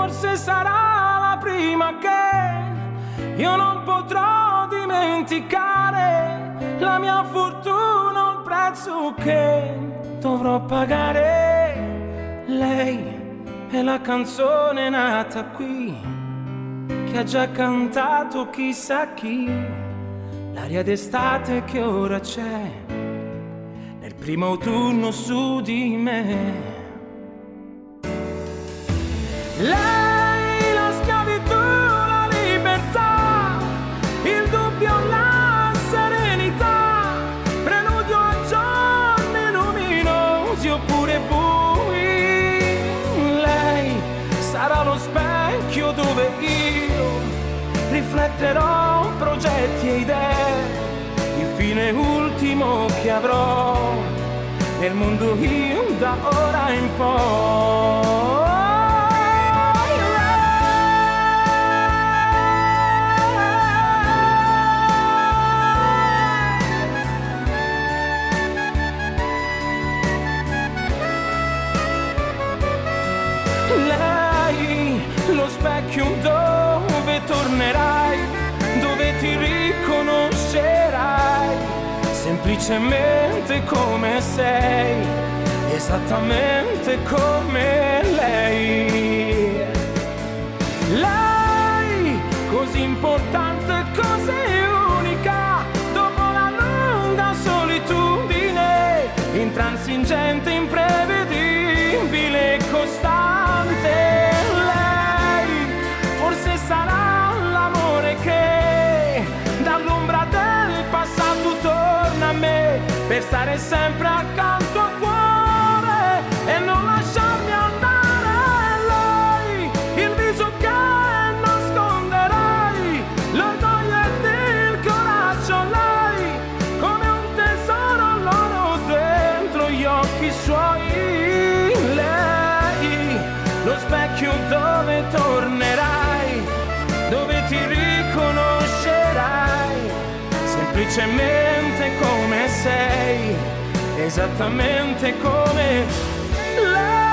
Forse sarà la prima che io non potrò dimenticare, la mia fortuna, il prezzo che dovrò pagare. Lei è la canzone nata qui, che ha già cantato chissà chi, l'aria d'estate che ora c'è nel primo autunno su di me. Lei, la schiavitù, la libertà, il dubbio, la serenità, preludio a giorni luminosi oppure bui. Lei sarà lo specchio dove io rifletterò progetti e idee, il fine ultimo che avrò nel mondo io da ora in poi. Lei, lo specchio dove tornerai, dove ti riconoscerai, semplicemente come sei, esattamente come lei. Lei, così importante, così unica, dopo la lunga solitudine, intransigente, imprevedibile e costante. Lei, forse sarà l'amore che dall'ombra del passato torna a me, per stare sempre accanto al cuore e non lasciarmi andare. Lei, il viso che nasconderai, l'orgoglio ed il coraggio. Lei, come un tesoro l'oro dentro gli occhi suoi. Lei, lo specchio dove tornerai, dove ti riconoscerai, semplicemente come sei, esattamente come lei.